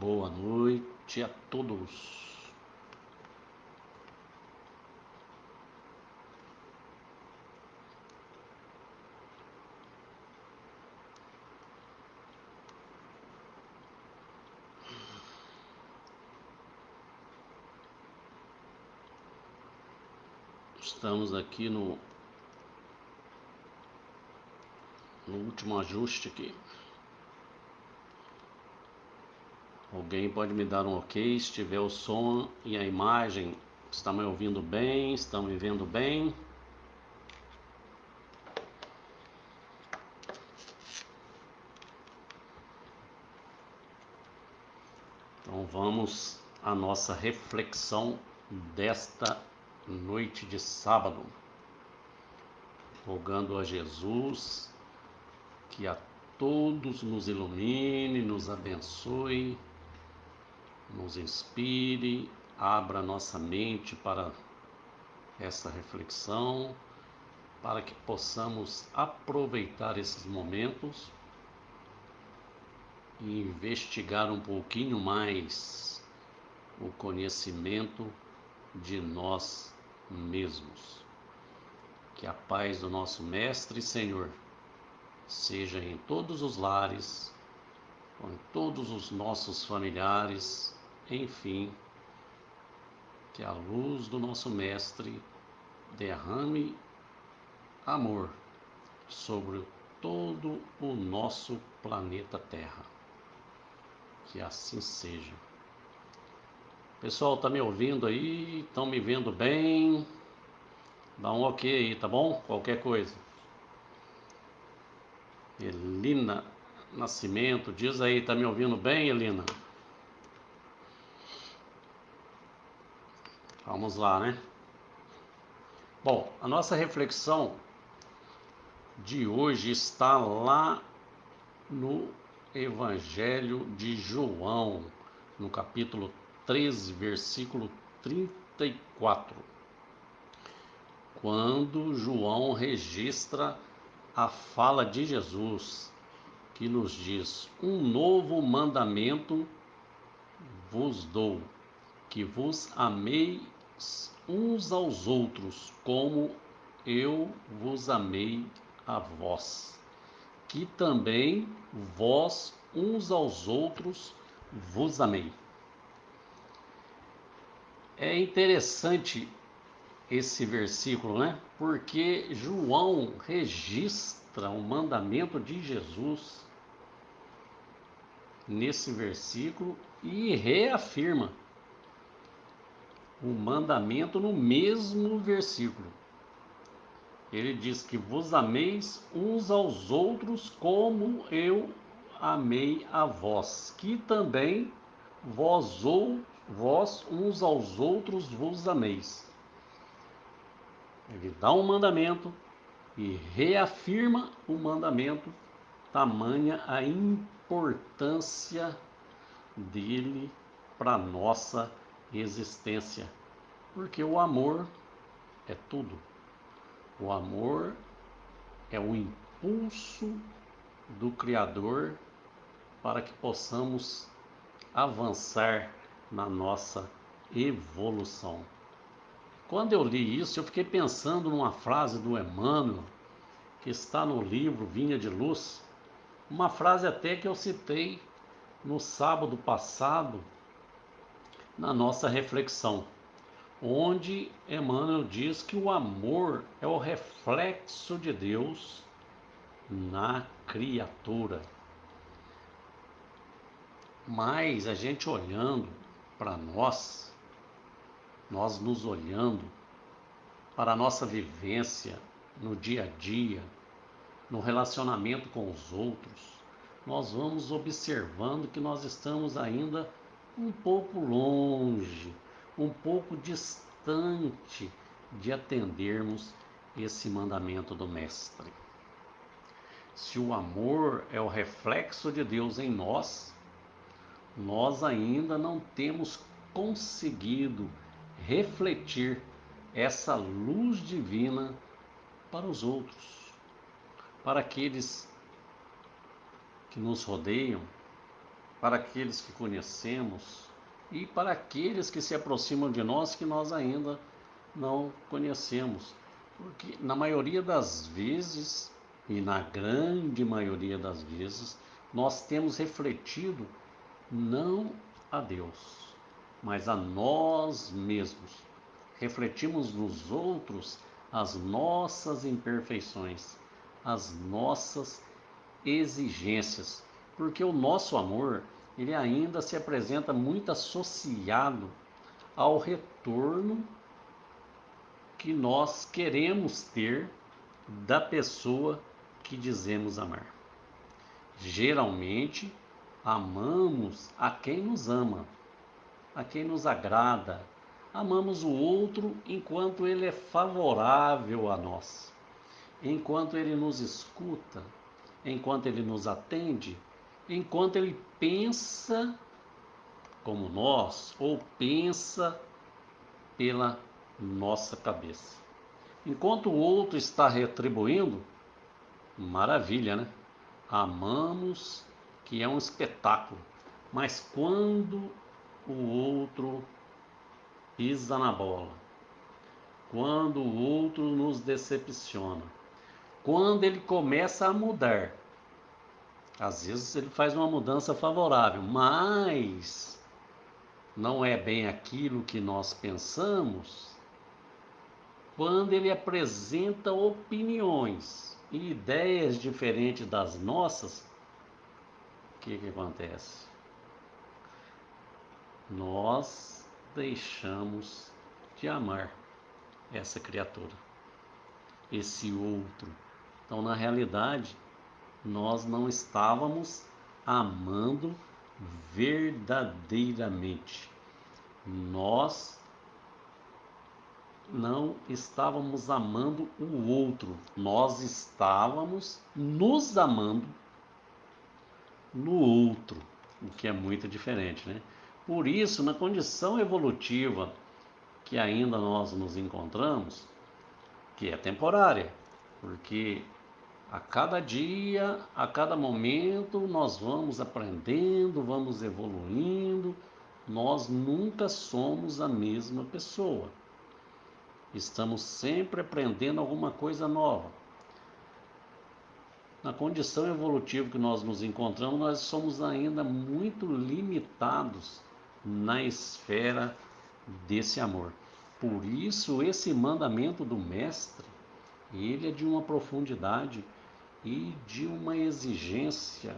Boa noite a todos. Estamos aqui no último ajuste aqui. Alguém pode me dar um ok se tiver o som e a imagem. Está me ouvindo bem? Estão me vendo bem? Então vamos à nossa reflexão desta noite de sábado. Rogando a Jesus que a todos nos ilumine, nos abençoe, nos inspire, abra nossa mente para essa reflexão, para que possamos aproveitar esses momentos e investigar um pouquinho mais o conhecimento de nós mesmos. Que a paz do nosso Mestre e Senhor seja em todos os lares, com todos os nossos familiares, enfim, que a luz do nosso Mestre derrame amor sobre todo o nosso planeta Terra. Que assim seja. Pessoal, tá me ouvindo aí? Estão me vendo bem? Dá um ok aí, tá bom? Qualquer coisa. Elina Nascimento, diz aí, tá me ouvindo bem, Elina? Vamos lá, né? Bom, a nossa reflexão de hoje está lá no Evangelho de João, no capítulo 13, versículo 34. Quando João registra a fala de Jesus, que nos diz: um novo mandamento vos dou, que vos ameis uns aos outros, como eu vos amei a vós, que também vós uns aos outros vos amei. É interessante esse versículo, né? Porque João registra o mandamento de Jesus nesse versículo e reafirma o mandamento no mesmo versículo. Ele diz que vos ameis uns aos outros como eu amei a vós, que também vós uns aos outros vos ameis. Ele dá um mandamento e reafirma o mandamento, tamanha a importância dele para a nossa existência. Porque o amor é tudo. O amor é o impulso do Criador para que possamos avançar na nossa evolução. Quando eu li isso, eu fiquei pensando numa frase do Emmanuel, que está no livro Vinha de Luz, uma frase até que eu citei no sábado passado, na nossa reflexão, onde Emmanuel diz que o amor é o reflexo de Deus na criatura. Mas a gente olhando para nós nos olhando para a nossa vivência no dia a dia, no relacionamento com os outros, nós vamos observando que nós estamos ainda um pouco longe, um pouco distante de atendermos esse mandamento do Mestre. Se o amor é o reflexo de Deus em nós, nós ainda não temos conseguido refletir essa luz divina para os outros, para aqueles que nos rodeiam, para aqueles que conhecemos e para aqueles que se aproximam de nós que nós ainda não conhecemos. Porque na maioria das vezes, e na grande maioria das vezes, nós temos refletido não a Deus, mas a nós mesmos. Refletimos nos outros as nossas imperfeições, as nossas exigências, porque o nosso amor, ele ainda se apresenta muito associado ao retorno que nós queremos ter da pessoa que dizemos amar. Geralmente, amamos a quem nos ama, a quem nos agrada. Amamos o outro enquanto ele é favorável a nós, enquanto ele nos escuta, enquanto ele nos atende, enquanto ele pensa como nós ou pensa pela nossa cabeça. Enquanto o outro está retribuindo, maravilha, né? Amamos, que é um espetáculo. Mas quando o outro pisa na bola, quando o outro nos decepciona, quando ele começa a mudar, às vezes ele faz uma mudança favorável, mas não é bem aquilo que nós pensamos. Quando ele apresenta opiniões e ideias diferentes das nossas, o que acontece? Nós deixamos de amar essa criatura, esse outro. Então, na realidade, nós não estávamos amando verdadeiramente. Nós não estávamos amando o outro, nós estávamos nos amando no outro, o que é muito diferente, né? Por isso, na condição evolutiva que ainda nós nos encontramos, que é temporária, porque a cada dia, a cada momento, nós vamos aprendendo, vamos evoluindo, nós nunca somos a mesma pessoa. Estamos sempre aprendendo alguma coisa nova. Na condição evolutiva que nós nos encontramos, nós somos ainda muito limitados na esfera desse amor. Por isso, esse mandamento do Mestre, ele é de uma profundidade e de uma exigência.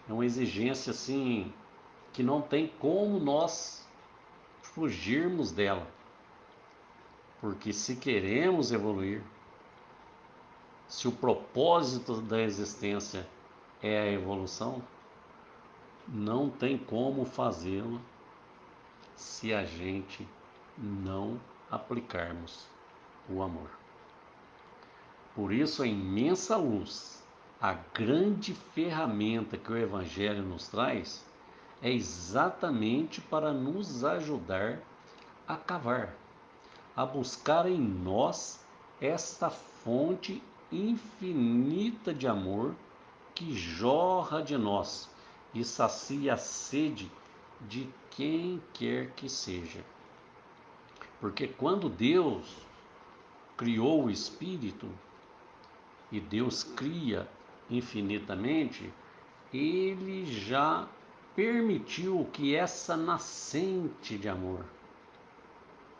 É uma exigência assim que não tem como nós fugirmos dela. Porque se queremos evoluir, se o propósito da existência é a evolução, não tem como fazê-lo se a gente não aplicarmos o amor. Por isso, a imensa luz, a grande ferramenta que o Evangelho nos traz, é exatamente para nos ajudar a cavar, a buscar em nós esta fonte infinita de amor que jorra de nós e sacia a sede de quem quer que seja. Porque quando Deus criou o Espírito, e Deus cria infinitamente, Ele já permitiu que essa nascente de amor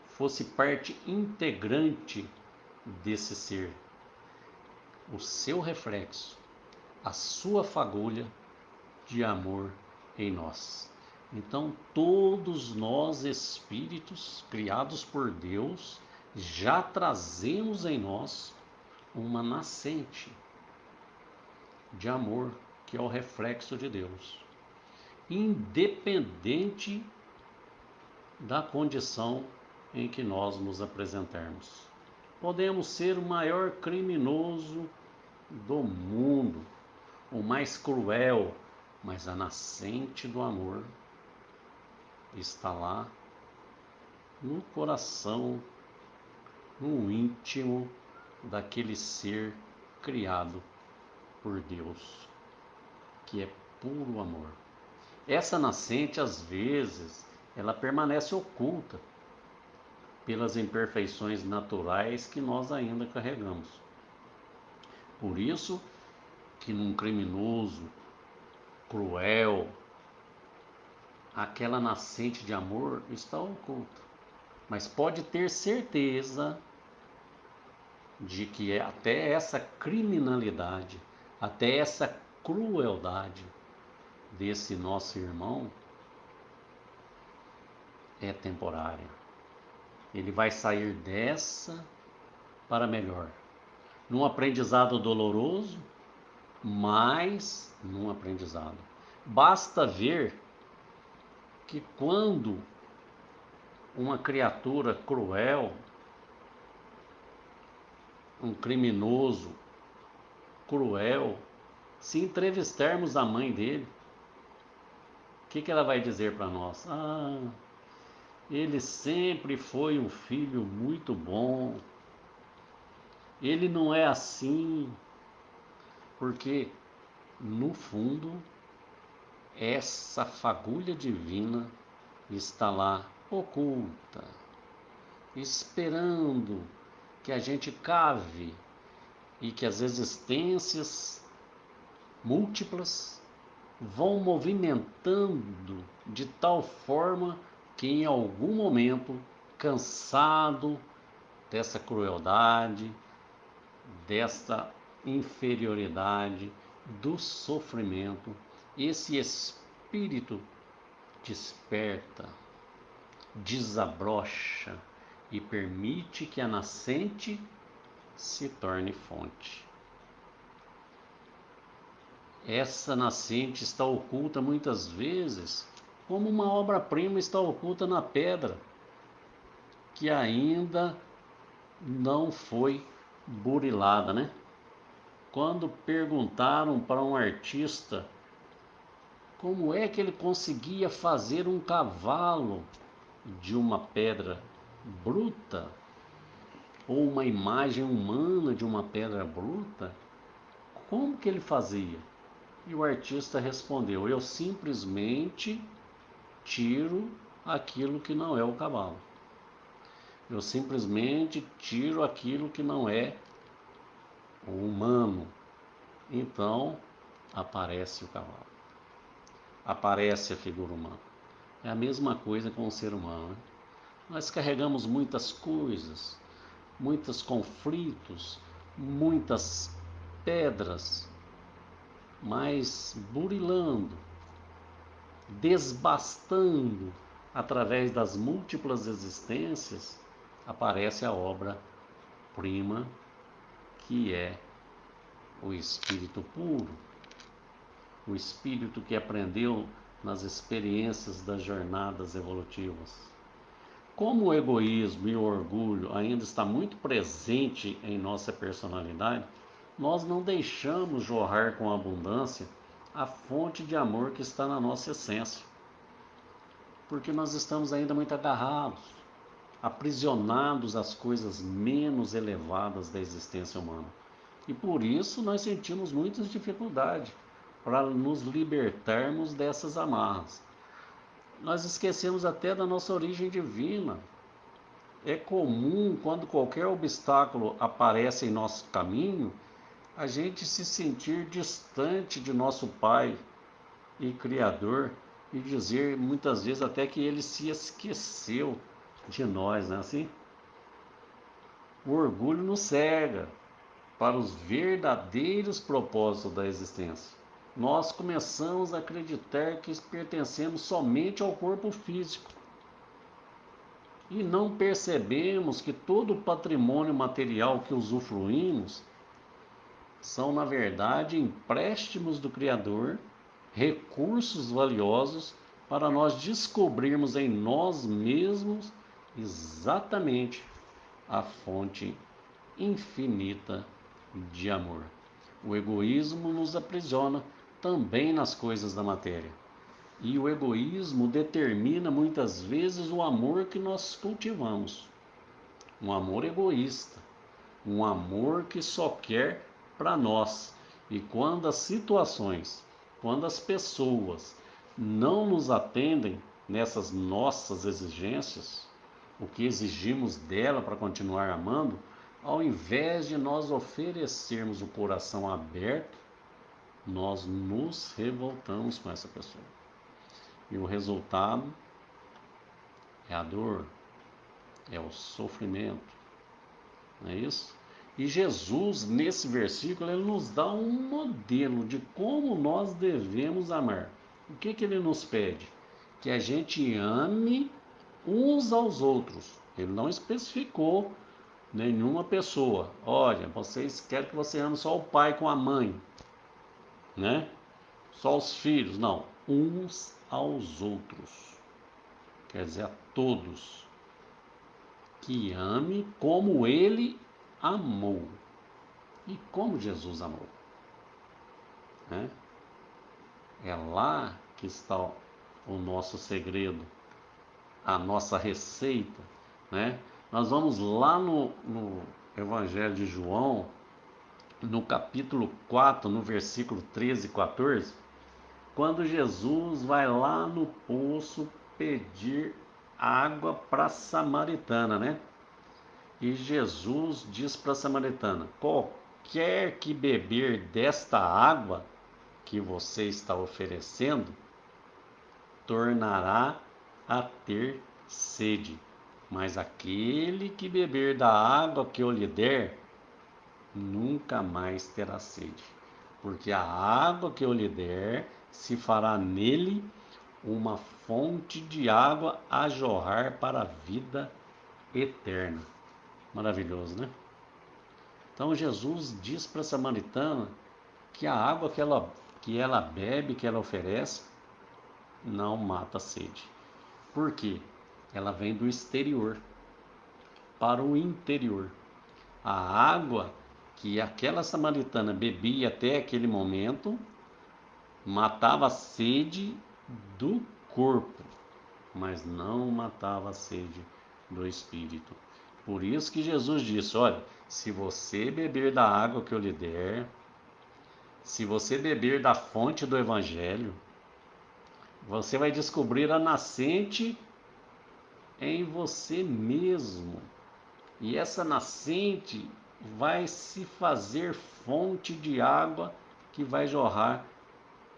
fosse parte integrante desse ser, o seu reflexo, a sua fagulha de amor em nós. Então, todos nós, espíritos criados por Deus, já trazemos em nós uma nascente de amor, que é o reflexo de Deus, independente da condição em que nós nos apresentarmos. Podemos ser o maior criminoso do mundo, o mais cruel, mas a nascente do amor está lá no coração, no íntimo daquele ser criado por Deus, que é puro amor. Essa nascente, às vezes, ela permanece oculta pelas imperfeições naturais que nós ainda carregamos. Por isso que num criminoso cruel, aquela nascente de amor está oculta. Mas pode ter certeza de que até essa criminalidade, até essa crueldade desse nosso irmão é temporária. Ele vai sair dessa para melhor. Num aprendizado doloroso, mas num aprendizado. Basta ver que quando uma criatura cruel, um criminoso cruel, se entrevistarmos a mãe dele, o que ela vai dizer para nós? Ele sempre foi um filho muito bom. Ele não é assim, porque no fundo essa fagulha divina está lá oculta, esperando que a gente cave e que as existências múltiplas vão movimentando de tal forma que em algum momento, cansado dessa crueldade, desta inferioridade, do sofrimento, esse espírito desperta, desabrocha e permite que a nascente se torne fonte. Essa nascente está oculta muitas vezes, como uma obra-prima está oculta na pedra, que ainda não foi burilada, né? Quando perguntaram para um artista como é que ele conseguia fazer um cavalo de uma pedra bruta, ou uma imagem humana de uma pedra bruta, como que ele fazia? E o artista respondeu: eu simplesmente tiro aquilo que não é o cavalo. Eu simplesmente tiro aquilo que não é o humano. Então aparece o cavalo. Aparece a figura humana. É a mesma coisa com o ser humano, né? Nós carregamos muitas coisas, muitos conflitos, muitas pedras, mas burilando, desbastando através das múltiplas existências, aparece a obra-prima, que é o espírito puro, o espírito que aprendeu nas experiências das jornadas evolutivas. Como o egoísmo e o orgulho ainda está muito presente em nossa personalidade, nós não deixamos jorrar com abundância a fonte de amor que está na nossa essência, porque nós estamos ainda muito agarrados, aprisionados às coisas menos elevadas da existência humana. E por isso nós sentimos muitas dificuldades para nos libertarmos dessas amarras. Nós esquecemos até da nossa origem divina. É comum, quando qualquer obstáculo aparece em nosso caminho, a gente se sentir distante de nosso Pai e Criador e dizer muitas vezes até que Ele se esqueceu de nós, não é assim? O orgulho nos cega para os verdadeiros propósitos da existência. Nós começamos a acreditar que pertencemos somente ao corpo físico e não percebemos que todo o patrimônio material que usufruímos são, na verdade, empréstimos do Criador, recursos valiosos para nós descobrirmos em nós mesmos exatamente a fonte infinita de amor. O egoísmo nos aprisiona também nas coisas da matéria. E o egoísmo determina muitas vezes o amor que nós cultivamos. Um amor egoísta, um amor que só quer para nós. E quando as situações, quando as pessoas não nos atendem nessas nossas exigências, o que exigimos dela para continuar amando, ao invés de nós oferecermos o coração aberto, nós nos revoltamos com essa pessoa. E o resultado é a dor, é o sofrimento, não é isso? E Jesus, nesse versículo, ele nos dá um modelo de como nós devemos amar. O que ele nos pede? Que a gente ame uns aos outros. Ele não especificou nenhuma pessoa. Olha, vocês querem que você ame só o pai com a mãe, né? Só os filhos. Não, uns aos outros. Quer dizer, a todos. Que ame como ele amou. E como Jesus amou. Né? É lá que está o nosso segredo, a nossa receita. Né? Nós vamos lá no Evangelho de João, no capítulo 4, no versículo 13 e 14, quando Jesus vai lá no poço pedir água para a samaritana, né? E Jesus diz para a samaritana: qualquer que beber desta água que você está oferecendo, tornará a ter sede. Mas aquele que beber da água que eu lhe der, nunca mais terá sede. Porque a água que eu lhe der se fará nele uma fonte de água a jorrar para a vida eterna. Maravilhoso, né? Então Jesus diz para a samaritana que a água que ela bebe, que ela oferece, não mata a sede. Por quê? Ela vem do exterior para o interior. A água que aquela samaritana bebia até aquele momento matava a sede do corpo, mas não matava a sede do espírito. Por isso que Jesus disse: olha, se você beber da água que eu lhe der, se você beber da fonte do Evangelho, você vai descobrir a nascente em você mesmo. E essa nascente vai se fazer fonte de água que vai jorrar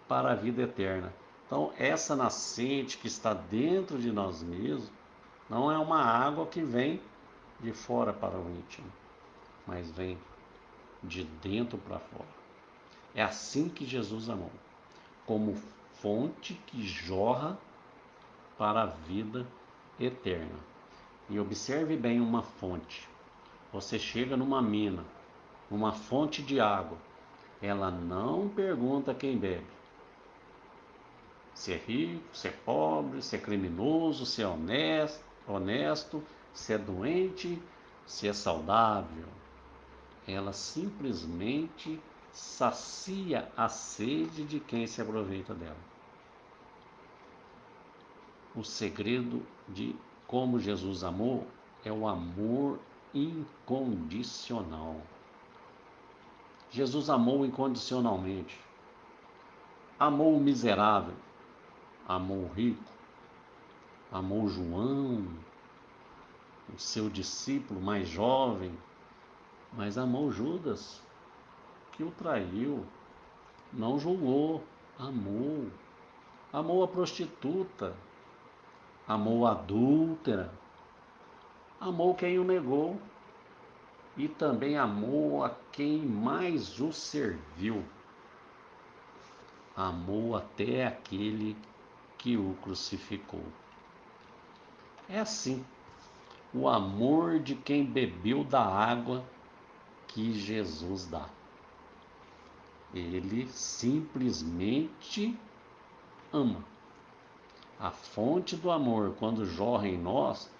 para a vida eterna. Então, essa nascente que está dentro de nós mesmos não é uma água que vem de fora para o íntimo, mas vem de dentro para fora. É assim que Jesus amou, como fonte que jorra para a vida eterna. E observe bem uma fonte. Você chega numa mina, numa fonte de água, ela não pergunta quem bebe. Se é rico, se é pobre, se é criminoso, se é honesto, se é doente, se é saudável. Ela simplesmente sacia a sede de quem se aproveita dela. O segredo de como Jesus amou é o amor incondicional. Jesus amou incondicionalmente. Amou o miserável, amou o rico, amou João, o seu discípulo mais jovem, mas amou Judas, que o traiu, não julgou, amou. Amou a prostituta, amou a adúltera, amou quem o negou e também amou a quem mais o serviu. Amou até aquele que o crucificou. É assim, o amor de quem bebeu da água que Jesus dá. Ele simplesmente ama. A fonte do amor, quando jorra em nós,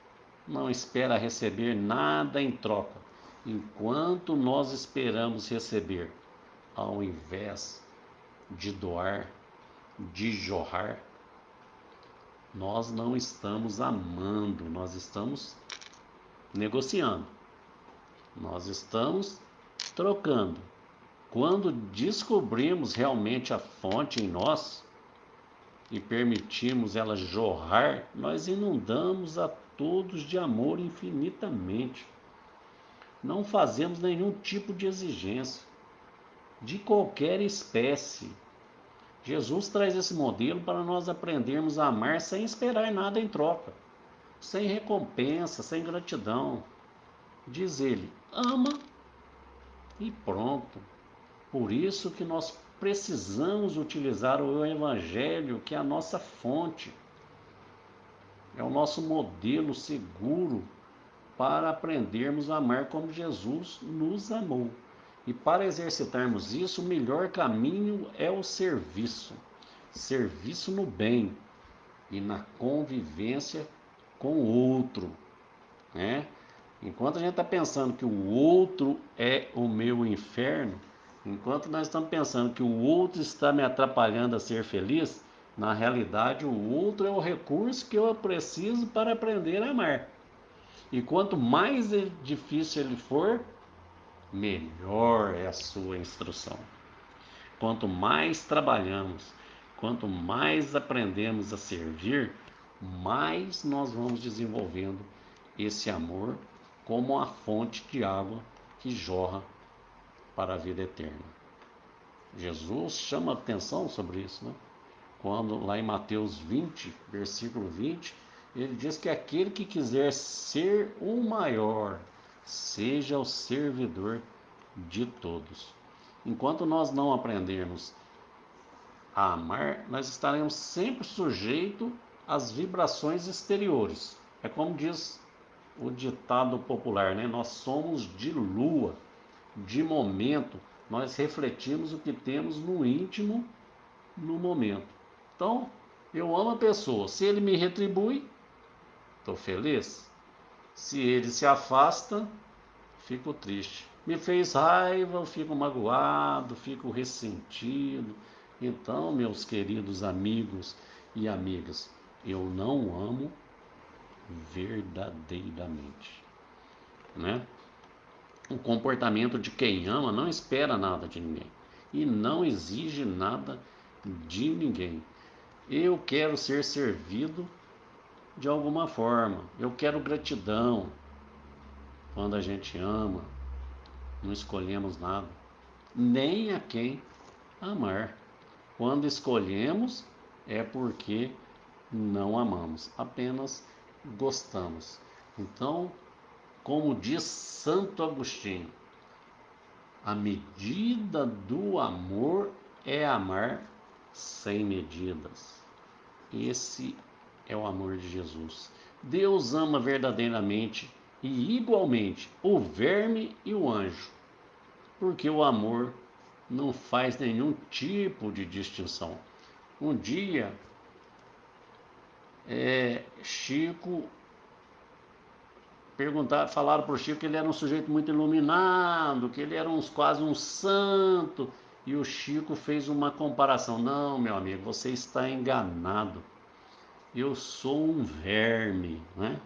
não espera receber nada em troca, enquanto nós esperamos receber, ao invés de doar, de jorrar, nós não estamos amando, nós estamos negociando, nós estamos trocando. Quando descobrimos realmente a fonte em nós, e permitimos ela jorrar, nós inundamos a todos de amor infinitamente. Não fazemos nenhum tipo de exigência, de qualquer espécie. Jesus traz esse modelo para nós aprendermos a amar sem esperar nada em troca, sem recompensa, sem gratidão. Diz ele, ama e pronto. Por isso que nós precisamos utilizar o Evangelho, que é a nossa fonte, é o nosso modelo seguro para aprendermos a amar como Jesus nos amou. E para exercitarmos isso, o melhor caminho é o serviço. Serviço no bem e na convivência com o outro, né? Enquanto a gente está pensando que o outro é o meu inferno, enquanto nós estamos pensando que o outro está me atrapalhando a ser feliz, na realidade o outro é o recurso que eu preciso para aprender a amar. E quanto mais difícil ele for, melhor é a sua instrução. Quanto mais trabalhamos, quanto mais aprendemos a servir, mais nós vamos desenvolvendo esse amor como a fonte de água que jorra para a vida eterna. Jesus chama atenção sobre isso, né? Quando lá em Mateus 20, versículo 20, ele diz que aquele que quiser ser o maior, seja o servidor de todos. Enquanto nós não aprendermos a amar, nós estaremos sempre sujeitos às vibrações exteriores. É como diz o ditado popular, né? Nós somos de lua, de momento, nós refletimos o que temos no íntimo no momento. Então, eu amo a pessoa, se ele me retribui, estou feliz. Se ele se afasta, fico triste. Me fez raiva, eu fico magoado, fico ressentido. Então, meus queridos amigos e amigas, eu não amo verdadeiramente, né? O comportamento de quem ama não espera nada de ninguém e não exige nada de ninguém. Eu quero ser servido de alguma forma, eu quero gratidão. Quando a gente ama, não escolhemos nada, nem a quem amar. Quando escolhemos, é porque não amamos, apenas gostamos. Então, como diz Santo Agostinho, a medida do amor é amar sem medidas. Esse é o amor de Jesus. Deus ama verdadeiramente e igualmente o verme e o anjo, porque o amor não faz nenhum tipo de distinção. Um dia, Chico falaram para o Chico que ele era um sujeito muito iluminado, que ele era quase um santo, e o Chico fez uma comparação. Não, meu amigo, você está enganado. Eu sou um verme, né?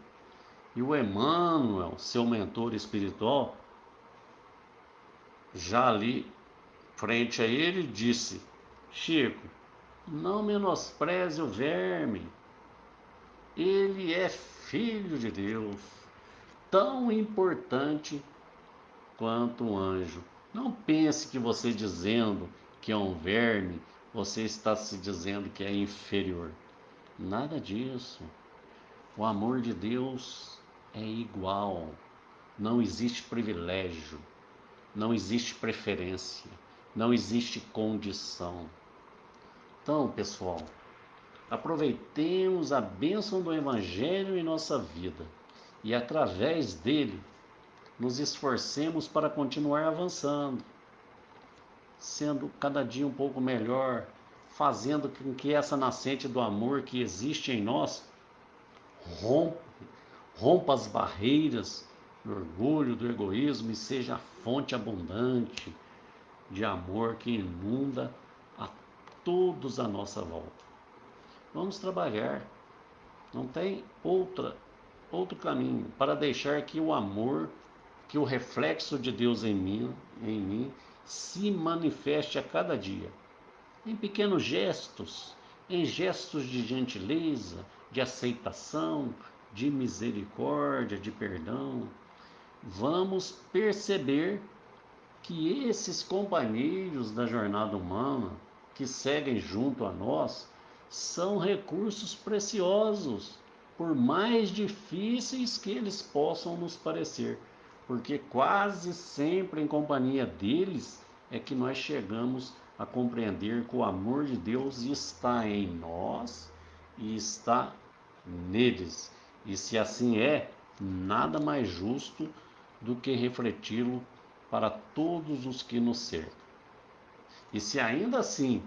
E o Emmanuel, seu mentor espiritual, já ali frente a ele, disse: Chico, não menospreze o verme. Ele é filho de Deus, tão importante quanto um anjo. Não pense que você dizendo que é um verme, você está se dizendo que é inferior. Nada disso. O amor de Deus é igual. Não existe privilégio, não existe preferência, não existe condição. Então, pessoal, aproveitemos a bênção do Evangelho em nossa vida e, através dele, nos esforcemos para continuar avançando, sendo cada dia um pouco melhor, fazendo com que essa nascente do amor que existe em nós rompa as barreiras do orgulho, do egoísmo e seja a fonte abundante de amor que inunda a todos à nossa volta. Vamos trabalhar, não tem outro caminho para deixar que o amor, que o reflexo de Deus em mim se manifeste a cada dia, em pequenos gestos, em gestos de gentileza, de aceitação, de misericórdia, de perdão, vamos perceber que esses companheiros da jornada humana que seguem junto a nós são recursos preciosos, por mais difíceis que eles possam nos parecer, porque quase sempre em companhia deles é que nós chegamos a compreender que o amor de Deus está em nós e está neles. E se assim é, nada mais justo do que refleti-lo para todos os que nos cercam. E se ainda assim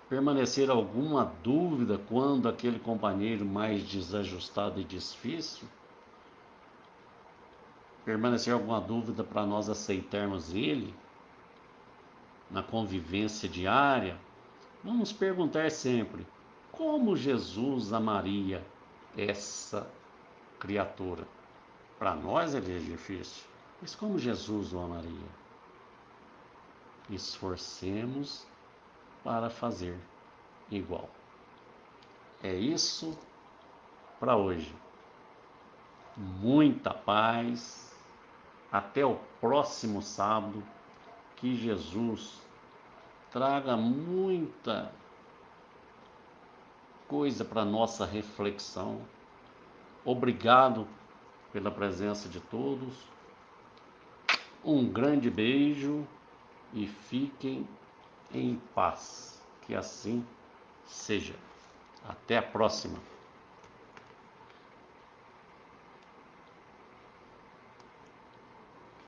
permanecer alguma dúvida quando aquele companheiro mais desajustado e difícil, permanecer alguma dúvida para nós aceitarmos ele na convivência diária, vamos perguntar sempre: como Jesus amaria essa criatura? Para nós ele é difícil, mas como Jesus o amaria? Esforcemos para fazer igual. É isso para hoje. Muita paz. Até o próximo sábado. Que Jesus traga muita coisa para nossa reflexão. Obrigado pela presença de todos. Um grande beijo e fiquem em paz. Que assim seja. Até a próxima.